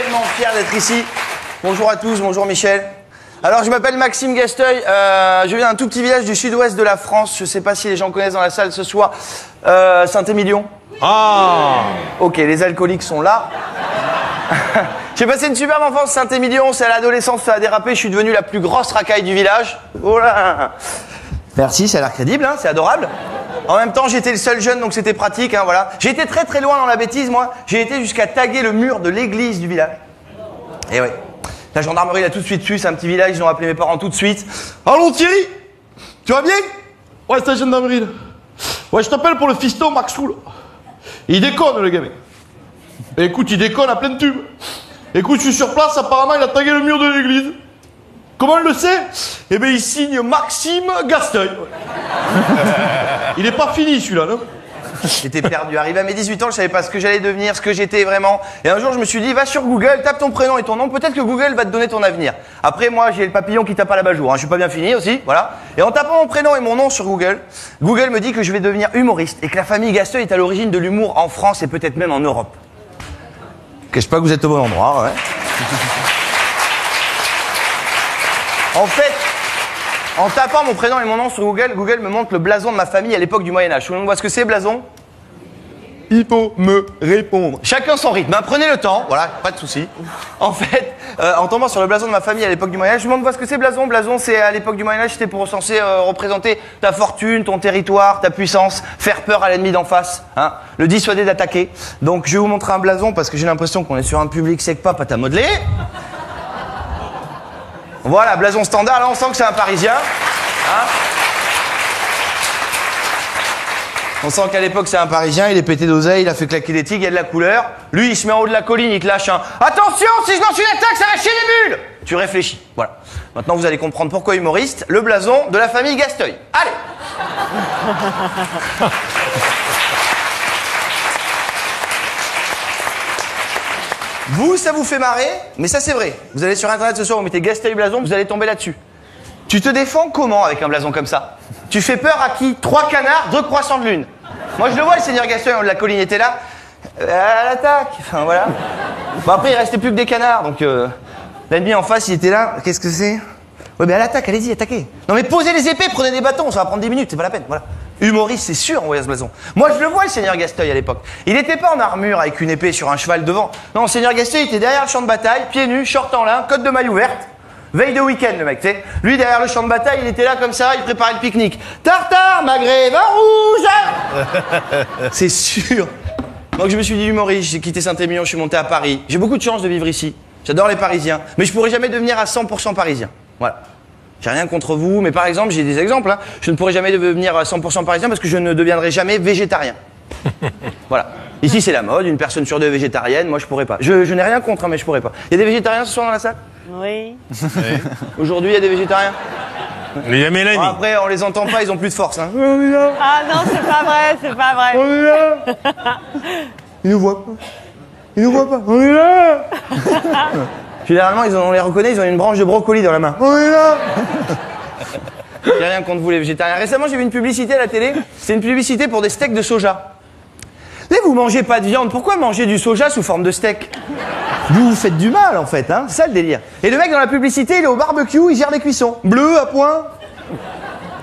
tellement fier d'être ici. Bonjour à tous, bonjour Michel. Alors, je m'appelle Maxime Gasteuil, je viens d'un tout petit village du sud-ouest de la France. Je ne sais pas si les gens connaissent dans la salle ce soir. Saint-Émilion. Ah! Ok, les alcooliques sont là. J'ai passé une superbe enfance Saint-Émilion, c'est à l'adolescence, ça a dérapé, je suis devenu la plus grosse racaille du village. Oh là! Merci, ça a l'air crédible, hein, c'est adorable. En même temps, j'étais le seul jeune, donc c'était pratique, hein, voilà. J'ai été très très loin dans la bêtise, moi. J'ai été jusqu'à taguer le mur de l'église du village. Et ouais. La gendarmerie l'a tout de suite su, c'est un petit village, ils ont appelé mes parents tout de suite. Allô Thierry? Tu vas bien? Ouais, c'est la gendarmerie, là. Ouais, je t'appelle pour le fiston Maxou, là. Il déconne, le gamin. Et écoute, il déconne à plein tube. Écoute, je suis sur place, apparemment, il a tagué le mur de l'église. Comment il le sait? Eh bien, il signe Maxime Gasteuil. Il est pas fini, celui-là, non? J'étais perdu. Arrivé à mes 18 ans, je savais pas ce que j'allais devenir, ce que j'étais vraiment. Et un jour, je me suis dit, va sur Google, tape ton prénom et ton nom. Peut-être que Google va te donner ton avenir. Après, moi, j'ai le papillon qui tape à l'abat-jour. Hein. Je suis pas bien fini aussi, voilà. Et en tapant mon prénom et mon nom sur Google, Google me dit que je vais devenir humoriste et que la famille Gasteuil est à l'origine de l'humour en France et peut-être même en Europe. Cache pas que vous êtes au bon endroit, ouais. En fait, en tapant mon prénom et mon nom sur Google, Google me montre le blason de ma famille à l'époque du Moyen-Âge. Tout le monde voit ce que c'est, blason? Il faut me répondre. Chacun son rythme, hein, prenez le temps, voilà, pas de souci. En fait, en tombant sur le blason de ma famille à l'époque du Moyen-Âge, je me demande ce que c'est blason. Blason, c'est à l'époque du Moyen-Âge, c'était pour censé représenter ta fortune, ton territoire, ta puissance, faire peur à l'ennemi d'en face, hein, le dissuader d'attaquer. Donc je vais vous montrer un blason parce que j'ai l'impression qu'on est sur un public sec pas pâte à modeler. Voilà, blason standard, là on sent que c'est un Parisien. Hein, on sent qu'à l'époque c'est un Parisien, il est pété d'oseille, il a fait claquer des tigres, il y a de la couleur. Lui il se met en haut de la colline, il te lâche un « Attention, si je lance une attaque, ça va chier les bulles !» Tu réfléchis, voilà. Maintenant vous allez comprendre pourquoi humoriste, le blason de la famille Gasteuil. Allez. Vous, ça vous fait marrer, mais ça c'est vrai. Vous allez sur internet ce soir, vous mettez Gasteuil blason, vous allez tomber là-dessus. Tu te défends comment avec un blason comme ça? Tu fais peur à qui? 3 canards, 2 croissants de lune. Moi je le vois, le seigneur Gasteuil, en haut de la colline était là. À l'attaque, enfin voilà. Bon après il restait plus que des canards, donc l'ennemi en face il était là. Qu'est-ce que c'est? Ouais mais à l'attaque, allez-y, attaquez. Non mais posez les épées, prenez des bâtons, ça va prendre 10 minutes, c'est pas la peine, voilà. Humoriste, c'est sûr, on voyait ce blason. Moi, je le vois, le seigneur Gasteuil, à l'époque. Il n'était pas en armure avec une épée sur un cheval devant. Non, le seigneur Gasteuil était derrière le champ de bataille, pieds nus, short en lin, cotte de maille ouverte. Veille de week-end, le mec, tu sais. Lui, derrière le champ de bataille, il était là comme ça, il préparait le pique-nique. Tartare, magret, vin rouge. C'est sûr. Donc, je me suis dit humoriste, j'ai quitté Saint-Émilion, je suis monté à Paris. J'ai beaucoup de chance de vivre ici. J'adore les Parisiens. Mais je pourrais jamais devenir à 100% parisien. Voilà. J'ai rien contre vous, mais par exemple, j'ai des exemples. Hein. Je ne pourrais jamais devenir 100% parisien parce que je ne deviendrai jamais végétarien. Voilà. Ici, c'est la mode, une personne sur 2 est végétarienne. Moi, je pourrais pas. Je n'ai rien contre, hein, mais je pourrais pas. Il y a des végétariens ce soir dans la salle? Oui. Aujourd'hui, il y a des végétariens? Il y a Mélanie. Bon, après, on les entend pas, ils ont plus de force. Hein. Ah non, c'est pas vrai, c'est pas vrai. Ils nous voient pas. Ils nous voient pas. On est là. Généralement, on les reconnaît, ils ont une branche de brocoli dans la main. On est là. J'ai rien contre vous les végétariens. Récemment, j'ai vu une publicité à la télé. C'est une publicité pour des steaks de soja. Mais vous mangez pas de viande, pourquoi manger du soja sous forme de steak? Vous vous faites du mal, en fait, hein. C'est ça le délire. Et le mec dans la publicité, il est au barbecue, il gère les cuissons. Bleu à point.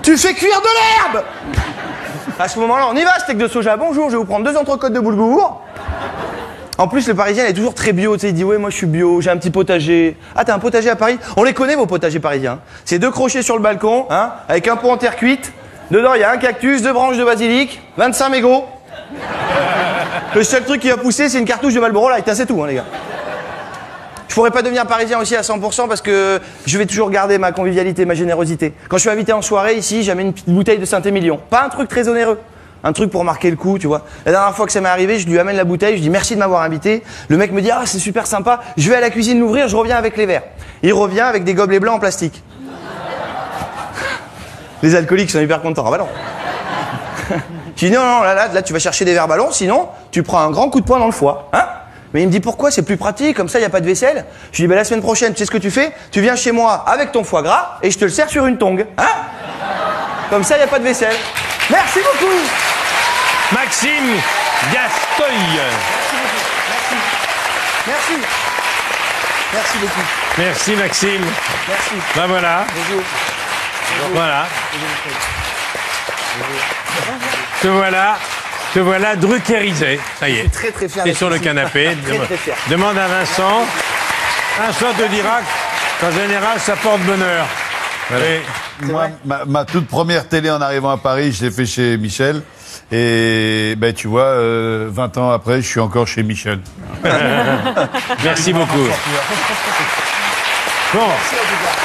Tu fais cuire de l'herbe. À ce moment-là, on y va, steak de soja. Bonjour, je vais vous prendre 2 entrecôtes de boulgour. En plus, le Parisien il est toujours très bio, tu sais, il dit ouais, moi je suis bio, j'ai un petit potager. Ah, t'as un potager à Paris? On les connaît vos potagers parisiens. C'est 2 crochets sur le balcon, hein, avec un pot en terre cuite. Dedans, il y a un cactus, 2 branches de basilic, 25 mégots. Le seul truc qui va pousser, c'est une cartouche de Marlboro Light, c'est tout, hein, les gars. Je pourrais pas devenir parisien aussi à 100% parce que je vais toujours garder ma convivialité, ma générosité. Quand je suis invité en soirée ici, j'amène une petite bouteille de Saint-Émilion. Pas un truc très onéreux. Un truc pour marquer le coup, tu vois. La dernière fois que ça m'est arrivé, je lui amène la bouteille, je dis merci de m'avoir invité. Le mec me dit ah c'est super sympa, je vais à la cuisine l'ouvrir, je reviens avec les verres. Il revient avec des gobelets blancs en plastique. Les alcooliques sont hyper contents. Ah bah non. Je dis non, là tu vas chercher des verres ballons, sinon tu prends un grand coup de poing dans le foie. Hein? Mais il me dit pourquoi, c'est plus pratique, comme ça il n'y a pas de vaisselle. Je lui dis bah la semaine prochaine, tu sais ce que tu fais? Tu viens chez moi avec ton foie gras et je te le sers sur une tongue. Hein? Comme ça il n'y a pas de vaisselle. Merci beaucoup. Maxime Gasteuil. Merci. Merci beaucoup. Merci Maxime. Merci. Ben voilà. Bonjour. Voilà. Te voilà druckerisé. Ça y est. Très très fier. T'es d'être sur le ici. canapé. Très fier. Demande à Vincent. Vincent te dira qu'en général, ça porte bonheur. Allez. Moi, ma toute première télé en arrivant à Paris, je l'ai fait chez Michel. Et ben, tu vois, 20 ans après, je suis encore chez Michel. Merci beaucoup. Bon. Merci en tout cas.